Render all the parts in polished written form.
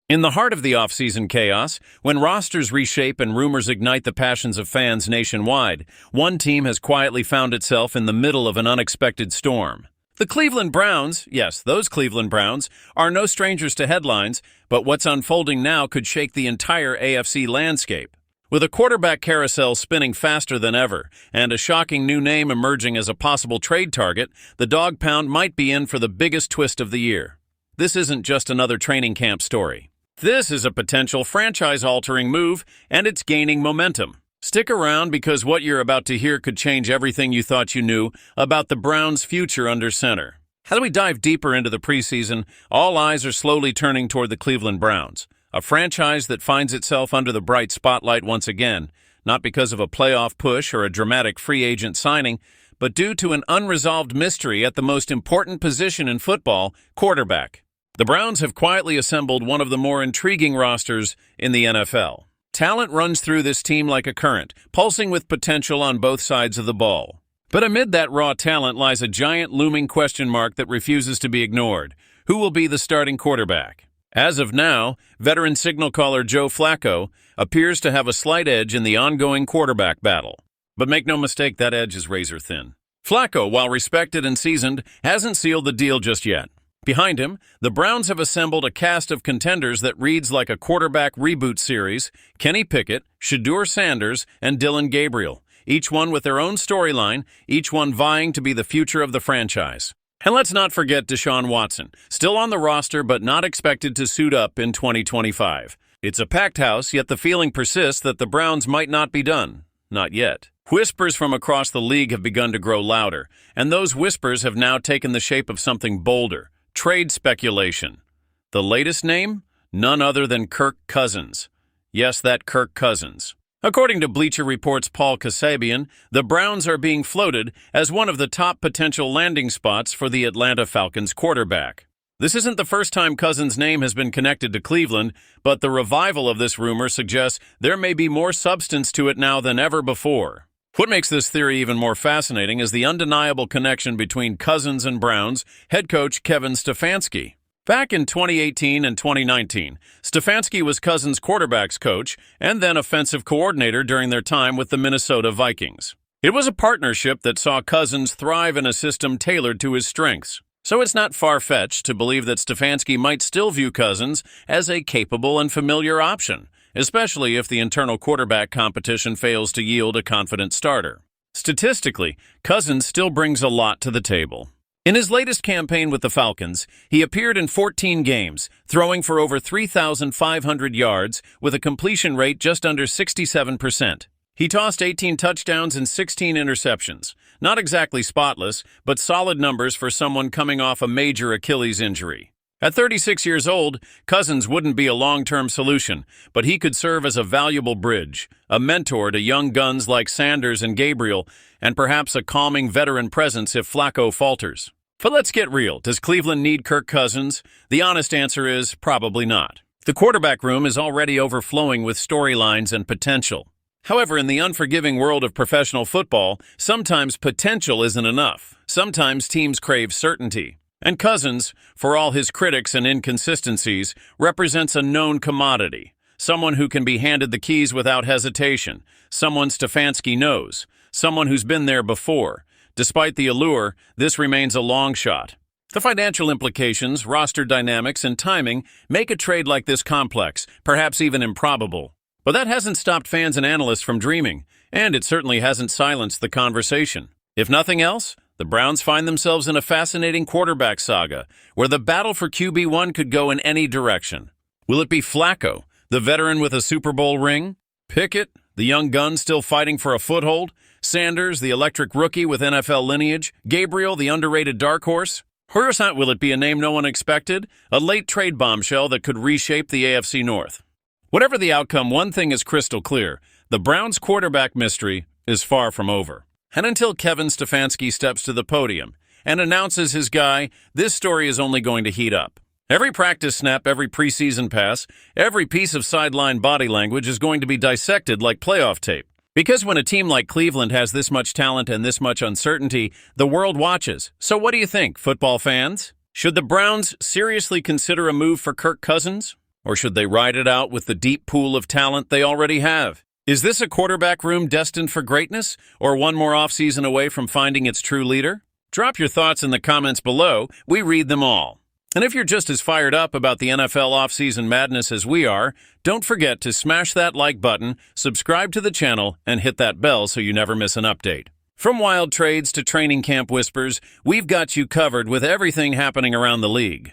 In the heart of the offseason chaos, when rosters reshape and rumors ignite the passions of fans nationwide, one team has quietly found itself in the middle of an unexpected storm. The Cleveland Browns, yes, those Cleveland Browns, are no strangers to headlines, but what's unfolding now could shake the entire AFC landscape. With a quarterback carousel spinning faster than ever, and a shocking new name emerging as a possible trade target, the dog pound might be in for the biggest twist of the year. This isn't just another training camp story. This is a potential franchise-altering move, and it's gaining momentum. Stick around because what you're about to hear could change everything you thought you knew about the Browns' future under center. As we dive deeper into the preseason, all eyes are slowly turning toward the Cleveland Browns, a franchise that finds itself under the bright spotlight once again, not because of a playoff push or a dramatic free agent signing, but due to an unresolved mystery at the most important position in football, quarterback. The Browns have quietly assembled one of the more intriguing rosters in the NFL. Talent runs through this team like a current, pulsing with potential on both sides of the ball. But amid that raw talent lies a giant looming question mark that refuses to be ignored. Who will be the starting quarterback? As of now, veteran signal caller Joe Flacco appears to have a slight edge in the ongoing quarterback battle. But make no mistake, that edge is razor thin. Flacco, while respected and seasoned, hasn't sealed the deal just yet. Behind him, the Browns have assembled a cast of contenders that reads like a quarterback reboot series: Kenny Pickett, Shedeur Sanders, and Dillon Gabriel, each one with their own storyline, each one vying to be the future of the franchise. And let's not forget Deshaun Watson, still on the roster but not expected to suit up in 2025. It's a packed house, yet the feeling persists that the Browns might not be done. Not yet. Whispers from across the league have begun to grow louder, and those whispers have now taken the shape of something bolder. Trade speculation. The latest name? None other than Kirk Cousins. Yes, that Kirk Cousins. According to Bleacher Report's Paul Kasabian, the Browns are being floated as one of the top potential landing spots for the Atlanta Falcons quarterback. This isn't the first time Cousins' name has been connected to Cleveland, but the revival of this rumor suggests there may be more substance to it now than ever before. What makes this theory even more fascinating is the undeniable connection between Cousins and Browns head coach Kevin Stefanski. Back in 2018 and 2019, Stefanski was Cousins' quarterbacks coach and then offensive coordinator during their time with the Minnesota Vikings. It was a partnership that saw Cousins thrive in a system tailored to his strengths. So it's not far-fetched to believe that Stefanski might still view Cousins as a capable and familiar option, especially if the internal quarterback competition fails to yield a confident starter. Statistically, Cousins still brings a lot to the table. In his latest campaign with the Falcons, he appeared in 14 games, throwing for over 3,500 yards with a completion rate just under 67%. He tossed 18 touchdowns and 16 interceptions. Not exactly spotless, but solid numbers for someone coming off a major Achilles injury. At 36 years old, Cousins wouldn't be a long-term solution, but he could serve as a valuable bridge, a mentor to young guns like Sanders and Gabriel, and perhaps a calming veteran presence if Flacco falters. But let's get real. Does Cleveland need Kirk Cousins? The honest answer is probably not. The quarterback room is already overflowing with storylines and potential. However, in the unforgiving world of professional football, sometimes potential isn't enough. Sometimes teams crave certainty. And Cousins, for all his critics and inconsistencies, represents a known commodity. Someone who can be handed the keys without hesitation. Someone Stefanski knows. Someone who's been there before. Despite the allure, this remains a long shot. The financial implications, roster dynamics, and timing make a trade like this complex, perhaps even improbable. But that hasn't stopped fans and analysts from dreaming, and it certainly hasn't silenced the conversation. If nothing else, the Browns find themselves in a fascinating quarterback saga, where the battle for QB1 could go in any direction. Will it be Flacco, the veteran with a Super Bowl ring? Pickett, the young gun still fighting for a foothold? Sanders, the electric rookie with NFL lineage? Gabriel, the underrated dark horse? Or will it be a name no one expected? A late trade bombshell that could reshape the AFC North? Whatever the outcome, one thing is crystal clear. The Browns' quarterback mystery is far from over. And until Kevin Stefanski steps to the podium and announces his guy, this story is only going to heat up. Every practice snap, every preseason pass, every piece of sideline body language is going to be dissected like playoff tape. Because when a team like Cleveland has this much talent and this much uncertainty, the world watches. So what do you think, football fans? Should the Browns seriously consider a move for Kirk Cousins? Or should they ride it out with the deep pool of talent they already have? Is this a quarterback room destined for greatness, or one more offseason away from finding its true leader? Drop your thoughts in the comments below. We read them all. And if you're just as fired up about the NFL offseason madness as we are, don't forget to smash that like button, subscribe to the channel, and hit that bell so you never miss an update. From wild trades to training camp whispers, we've got you covered with everything happening around the league.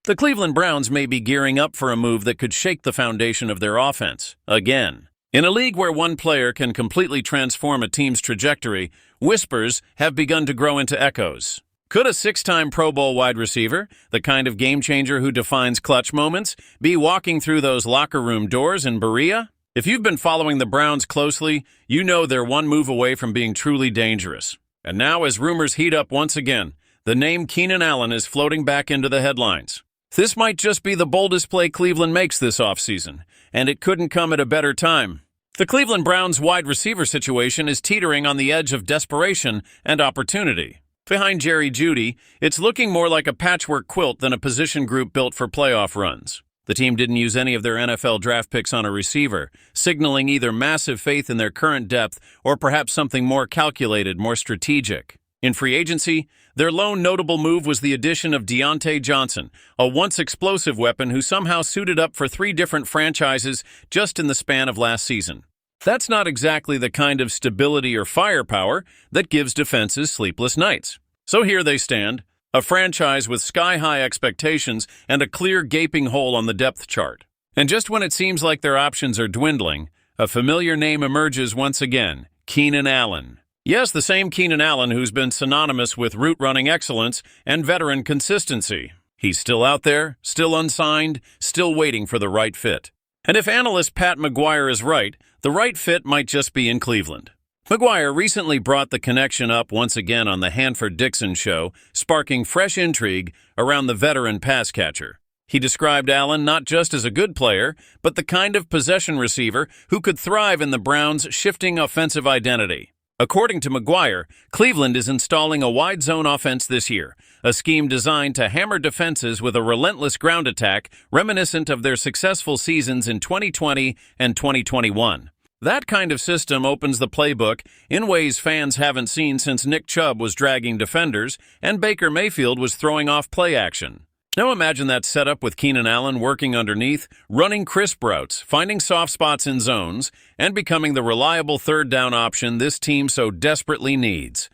The Cleveland Browns may be gearing up for a move that could shake the foundation of their offense, again. In a league where one player can completely transform a team's trajectory, whispers have begun to grow into echoes. Could a six-time Pro Bowl wide receiver, the kind of game-changer who defines clutch moments, be walking through those locker room doors in Berea? If you've been following the Browns closely, you know they're one move away from being truly dangerous. And now, as rumors heat up once again, the name Keenan Allen is floating back into the headlines. This might just be the boldest play Cleveland makes this offseason, and it couldn't come at a better time. The Cleveland Browns wide receiver situation is teetering on the edge of desperation and opportunity. Behind Jerry Jeudy, it's looking more like a patchwork quilt than a position group built for playoff runs. The team didn't use any of their NFL draft picks on a receiver, signaling either massive faith in their current depth or perhaps something more calculated, more strategic. In free agency, their lone notable move was the addition of Deontay Johnson, a once explosive weapon who somehow suited up for 3 different franchises just in the span of last season. That's not exactly the kind of stability or firepower that gives defenses sleepless nights. So here they stand, a franchise with sky-high expectations and a clear gaping hole on the depth chart. And just when it seems like their options are dwindling, a familiar name emerges once again, Keenan Allen. Yes, the same Keenan Allen who's been synonymous with route-running excellence and veteran consistency. He's still out there, still unsigned, still waiting for the right fit. And if analyst Pat McGuire is right, the right fit might just be in Cleveland. McGuire recently brought the connection up once again on the Hanford-Dixon show, sparking fresh intrigue around the veteran pass catcher. He described Allen not just as a good player, but the kind of possession receiver who could thrive in the Browns' shifting offensive identity. According to McGuire, Cleveland is installing a wide zone offense this year, a scheme designed to hammer defenses with a relentless ground attack reminiscent of their successful seasons in 2020 and 2021. That kind of system opens the playbook in ways fans haven't seen since Nick Chubb was dragging defenders and Baker Mayfield was throwing off play action. Now imagine that setup with Keenan Allen working underneath, running crisp routes, finding soft spots in zones, and becoming the reliable third down option this team so desperately needs.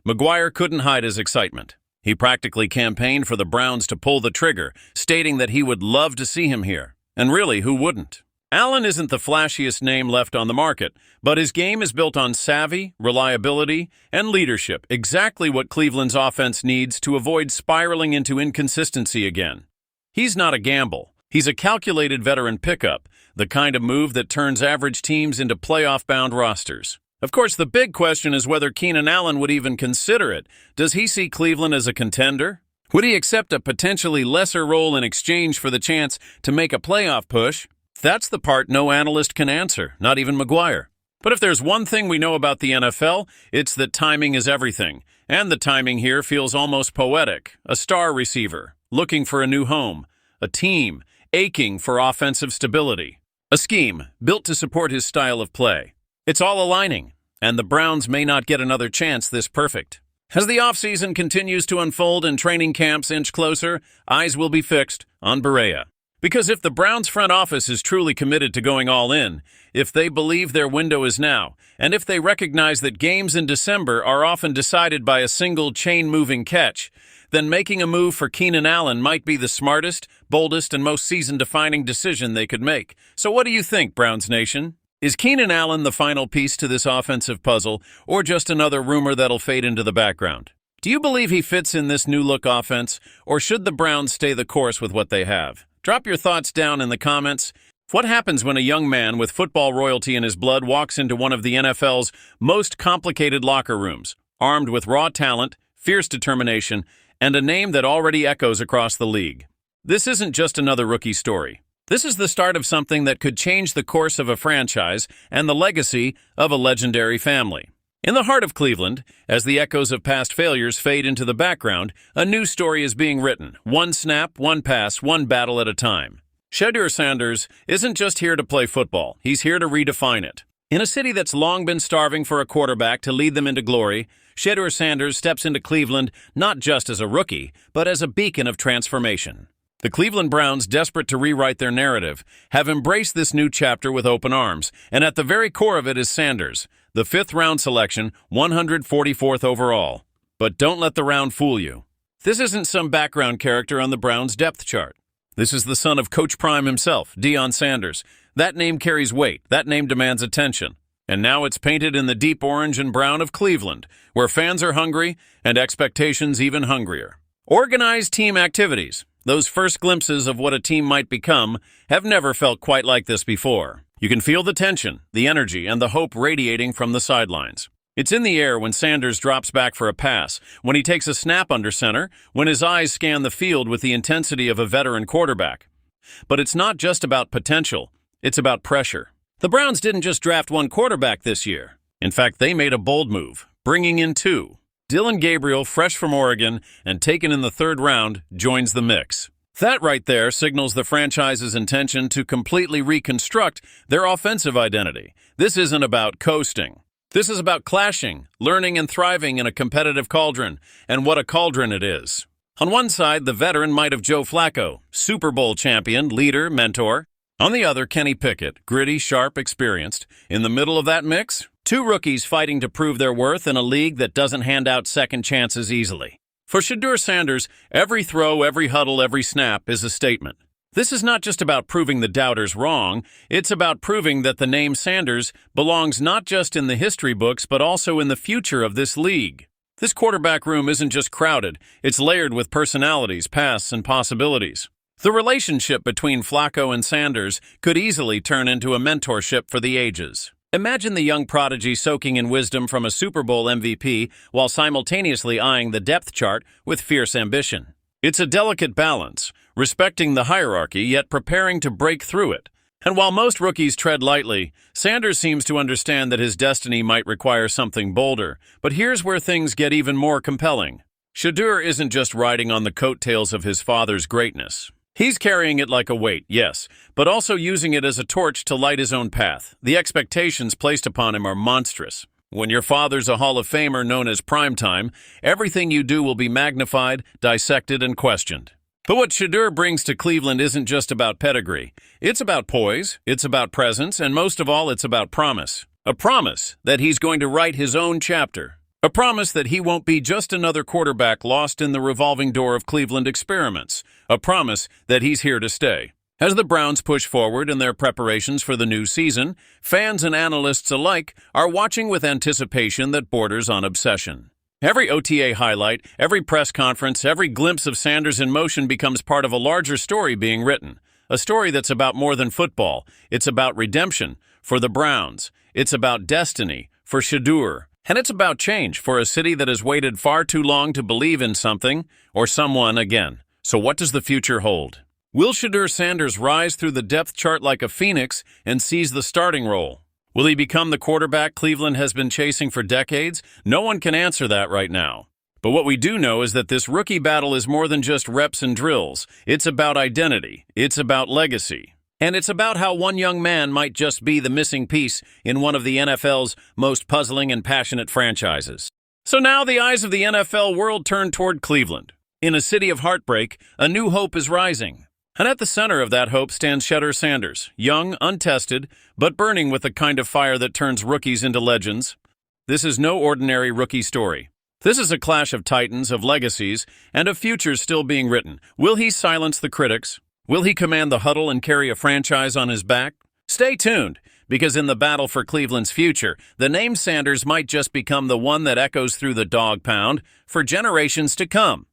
McGuire couldn't hide his excitement. He practically campaigned for the Browns to pull the trigger, stating that he would love to see him here. And really, who wouldn't? Allen isn't the flashiest name left on the market, but his game is built on savvy, reliability, and leadership, exactly what Cleveland's offense needs to avoid spiraling into inconsistency again. He's not a gamble. He's a calculated veteran pickup, the kind of move that turns average teams into playoff-bound rosters. Of course, the big question is whether Keenan Allen would even consider it. Does he see Cleveland as a contender? Would he accept a potentially lesser role in exchange for the chance to make a playoff push? That's the part no analyst can answer, not even McGuire. But if there's one thing we know about the NFL, it's that timing is everything. And the timing here feels almost poetic. A star receiver, looking for a new home. A team, aching for offensive stability. A scheme, built to support his style of play. It's all aligning, and the Browns may not get another chance this perfect. As the offseason continues to unfold and training camps inch closer, eyes will be fixed on Berea. Because if the Browns front office is truly committed to going all in, if they believe their window is now, and if they recognize that games in December are often decided by a single chain-moving catch, then making a move for Keenan Allen might be the smartest, boldest, and most season-defining decision they could make. So what do you think, Browns Nation? Is Keenan Allen the final piece to this offensive puzzle, or just another rumor that'll fade into the background? Do you believe he fits in this new-look offense, or should the Browns stay the course with what they have? Drop your thoughts down in the comments. What happens when a young man with football royalty in his blood walks into one of the NFL's most complicated locker rooms, armed with raw talent, fierce determination, and a name that already echoes across the league? This isn't just another rookie story. This is the start of something that could change the course of a franchise and the legacy of a legendary family. In the heart of Cleveland, as the echoes of past failures fade into the background, a new story is being written, one snap, one pass, one battle at a time. Shedeur Sanders isn't just here to play football, he's here to redefine it. In a city that's long been starving for a quarterback to lead them into glory, Shedeur Sanders steps into Cleveland not just as a rookie, but as a beacon of transformation. The Cleveland Browns, desperate to rewrite their narrative, have embraced this new chapter with open arms, and at the very core of it is Sanders, the fifth-round selection, 144th overall. But don't let the round fool you. This isn't some background character on the Browns' depth chart. This is the son of Coach Prime himself, Deion Sanders. That name carries weight. That name demands attention. And now it's painted in the deep orange and brown of Cleveland, where fans are hungry and expectations even hungrier. Organized team activities, those first glimpses of what a team might become, have never felt quite like this before. You can feel the tension, the energy, and the hope radiating from the sidelines. It's in the air when Sanders drops back for a pass, when he takes a snap under center, when his eyes scan the field with the intensity of a veteran quarterback. But it's not just about potential, it's about pressure. The Browns didn't just draft one quarterback this year. In fact, they made a bold move, bringing in two. Dillon Gabriel, fresh from Oregon and taken in the third round, joins the mix. That right there signals the franchise's intention to completely reconstruct their offensive identity. This isn't about coasting. This is about clashing, learning and thriving in a competitive cauldron, and what a cauldron it is. On one side, the veteran might of Joe Flacco, Super Bowl champion, leader, mentor. On the other, Kenny Pickett, gritty, sharp, experienced. In the middle of that mix, two rookies fighting to prove their worth in a league that doesn't hand out second chances easily. For Shedeur Sanders, every throw, every huddle, every snap is a statement. This is not just about proving the doubters wrong, it's about proving that the name Sanders belongs not just in the history books but also in the future of this league. This quarterback room isn't just crowded, it's layered with personalities, pasts, and possibilities. The relationship between Flacco and Sanders could easily turn into a mentorship for the ages. Imagine the young prodigy soaking in wisdom from a Super Bowl MVP while simultaneously eyeing the depth chart with fierce ambition. It's a delicate balance, respecting the hierarchy yet preparing to break through it. And while most rookies tread lightly, Sanders seems to understand that his destiny might require something bolder. But here's where things get even more compelling. Shedeur isn't just riding on the coattails of his father's greatness. He's carrying it like a weight, yes, but also using it as a torch to light his own path. The expectations placed upon him are monstrous. When your father's a Hall of Famer known as Primetime, everything you do will be magnified, dissected, and questioned. But what Shedeur brings to Cleveland isn't just about pedigree. It's about poise, it's about presence, and most of all, it's about promise. A promise that he's going to write his own chapter. A promise that he won't be just another quarterback lost in the revolving door of Cleveland experiments. A promise that he's here to stay. As the Browns push forward in their preparations for the new season, fans and analysts alike are watching with anticipation that borders on obsession. Every OTA highlight, every press conference, every glimpse of Sanders in motion becomes part of a larger story being written. A story that's about more than football. It's about redemption for the Browns. It's about destiny for Shedeur. And it's about change for a city that has waited far too long to believe in something or someone again. So what does the future hold? Will Shedeur Sanders rise through the depth chart like a phoenix and seize the starting role? Will he become the quarterback Cleveland has been chasing for decades? No one can answer that right now. But what we do know is that this rookie battle is more than just reps and drills. It's about identity. It's about legacy. And it's about how one young man might just be the missing piece in one of the NFL's most puzzling and passionate franchises. So now the eyes of the NFL world turn toward Cleveland. In a city of heartbreak, a new hope is rising. And at the center of that hope stands Shedeur Sanders, young, untested, but burning with the kind of fire that turns rookies into legends. This is no ordinary rookie story. This is a clash of titans, of legacies, and of futures still being written. Will he silence the critics? Will he command the huddle and carry a franchise on his back? Stay tuned, because in the battle for Cleveland's future, the name Sanders might just become the one that echoes through the dog pound for generations to come.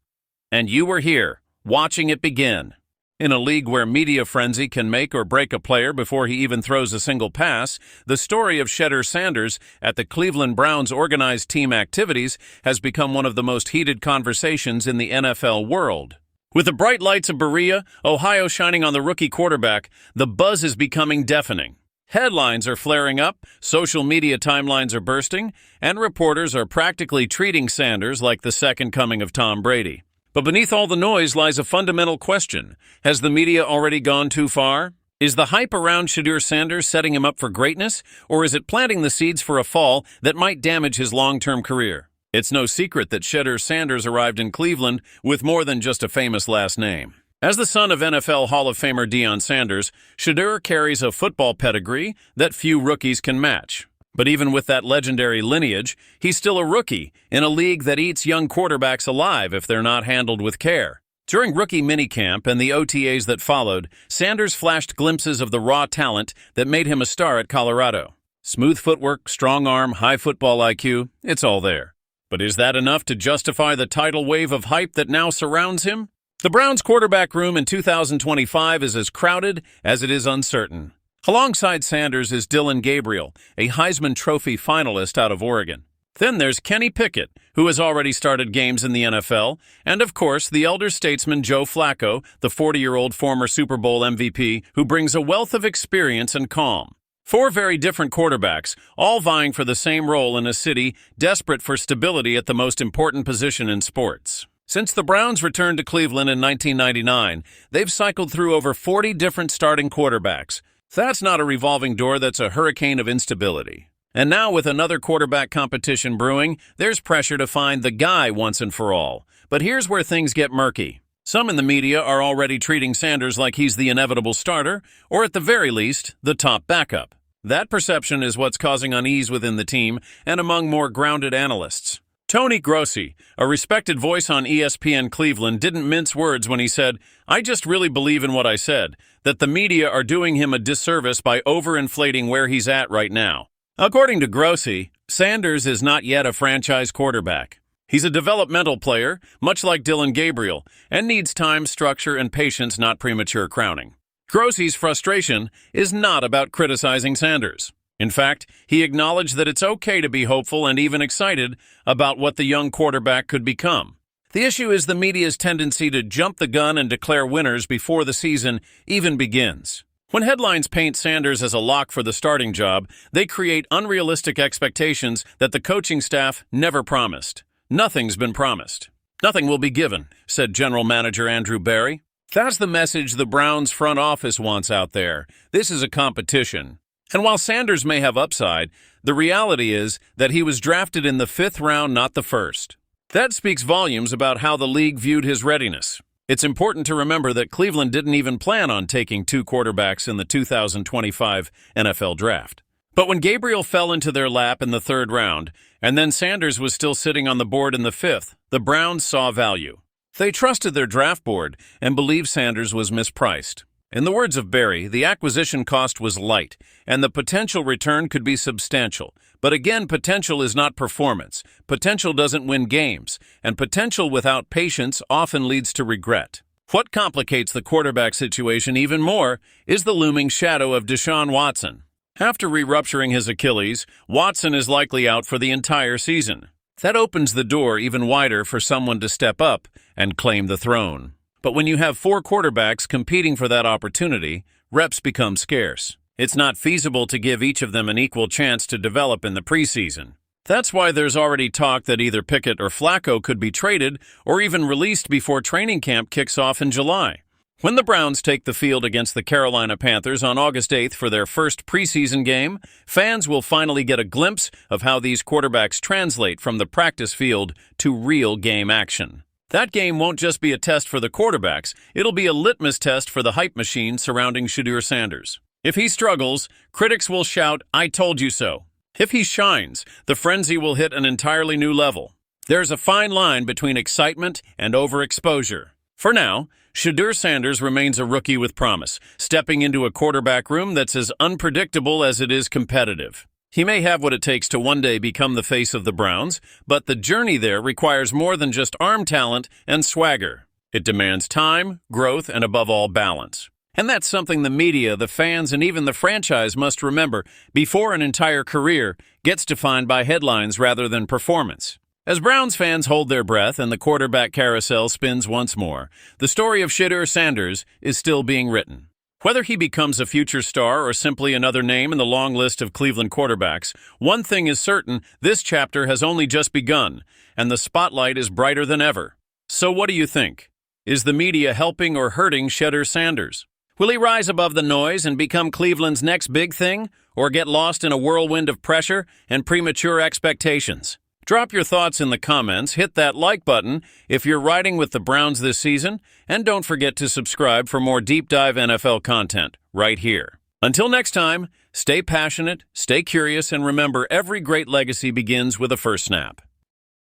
And you were here, watching it begin. In a league where media frenzy can make or break a player before he even throws a single pass, the story of Shedeur Sanders at the Cleveland Browns' organized team activities has become one of the most heated conversations in the NFL world. With the bright lights of Berea, Ohio shining on the rookie quarterback, the buzz is becoming deafening. Headlines are flaring up, social media timelines are bursting, and reporters are practically treating Sanders like the second coming of Tom Brady. But beneath all the noise lies a fundamental question. Has the media already gone too far? Is the hype around Shedeur Sanders setting him up for greatness, or is it planting the seeds for a fall that might damage his long-term career? It's no secret that Shedeur Sanders arrived in Cleveland with more than just a famous last name. As the son of NFL Hall of Famer Deion Sanders, Shedeur carries a football pedigree that few rookies can match. But even with that legendary lineage, he's still a rookie in a league that eats young quarterbacks alive if they're not handled with care. During rookie minicamp and the OTAs that followed, Sanders flashed glimpses of the raw talent that made him a star at Colorado. Smooth footwork, strong arm, high football IQ, it's all there. But is that enough to justify the tidal wave of hype that now surrounds him? The Browns' quarterback room in 2025 is as crowded as it is uncertain. Alongside Sanders is Dillon Gabriel, a Heisman Trophy finalist out of Oregon. Then there's Kenny Pickett, who has already started games in the NFL, and of course the elder statesman Joe Flacco, the 40-year-old former Super Bowl MVP, who brings a wealth of experience and calm. Four very different quarterbacks, all vying for the same role in a city desperate for stability at the most important position in sports. Since the Browns returned to Cleveland in 1999, they've cycled through over 40 different starting quarterbacks. That's not a revolving door, that's a hurricane of instability. And now with another quarterback competition brewing, there's pressure to find the guy once and for all. But here's where things get murky. Some in the media are already treating Sanders like he's the inevitable starter, or at the very least, the top backup. That perception is what's causing unease within the team and among more grounded analysts. Tony Grossi, a respected voice on ESPN Cleveland, didn't mince words when he said, "I just really believe in what I said, that the media are doing him a disservice by overinflating where he's at right now." According to Grossi, Sanders is not yet a franchise quarterback. He's a developmental player, much like Dillon Gabriel, and needs time, structure, and patience, not premature crowning. Grossi's frustration is not about criticizing Sanders. In fact, he acknowledged that it's okay to be hopeful and even excited about what the young quarterback could become. The issue is the media's tendency to jump the gun and declare winners before the season even begins. When headlines paint Sanders as a lock for the starting job, they create unrealistic expectations that the coaching staff never promised. Nothing's been promised. Nothing will be given, said General Manager Andrew Berea. That's the message the Browns front office wants out there. This is a competition. And while Sanders may have upside, the reality is that he was drafted in the 5th round, not the 1st. That speaks volumes about how the league viewed his readiness. It's important to remember that Cleveland didn't even plan on taking 2 quarterbacks in the 2025 NFL Draft. But when Gabriel fell into their lap in the 3rd round, and then Sanders was still sitting on the board in the 5th, the Browns saw value. They trusted their draft board and believed Sanders was mispriced. In the words of Berea, the acquisition cost was light, and the potential return could be substantial. But again, potential is not performance. Potential doesn't win games, and potential without patience often leads to regret. What complicates the quarterback situation even more is the looming shadow of Deshaun Watson. After re-rupturing his Achilles, Watson is likely out for the entire season. That opens the door even wider for someone to step up and claim the throne. But when you have 4 quarterbacks competing for that opportunity, reps become scarce. It's not feasible to give each of them an equal chance to develop in the preseason. That's why there's already talk that either Pickett or Flacco could be traded or even released before training camp kicks off in July. When the Browns take the field against the Carolina Panthers on August 8th for their first preseason game, fans will finally get a glimpse of how these quarterbacks translate from the practice field to real game action. That game won't just be a test for the quarterbacks, it'll be a litmus test for the hype machine surrounding Shedeur Sanders. If he struggles, critics will shout, "I told you so." If he shines, the frenzy will hit an entirely new level. There's a fine line between excitement and overexposure. For now, Shedeur Sanders remains a rookie with promise, stepping into a quarterback room that's as unpredictable as it is competitive. He may have what it takes to one day become the face of the Browns, but the journey there requires more than just arm talent and swagger. It demands time, growth, and above all, balance. And that's something the media, the fans, and even the franchise must remember before an entire career gets defined by headlines rather than performance. As Browns fans hold their breath and the quarterback carousel spins once more, the story of Shedeur Sanders is still being written. Whether he becomes a future star or simply another name in the long list of Cleveland quarterbacks, one thing is certain: this chapter has only just begun, and the spotlight is brighter than ever. So what do you think? Is the media helping or hurting Shedeur Sanders? Will he rise above the noise and become Cleveland's next big thing, or get lost in a whirlwind of pressure and premature expectations? Drop your thoughts in the comments, hit that like button if you're riding with the Browns this season, and don't forget to subscribe for more deep dive NFL content right here. Until next time, stay passionate, stay curious, and remember every great legacy begins with a first snap.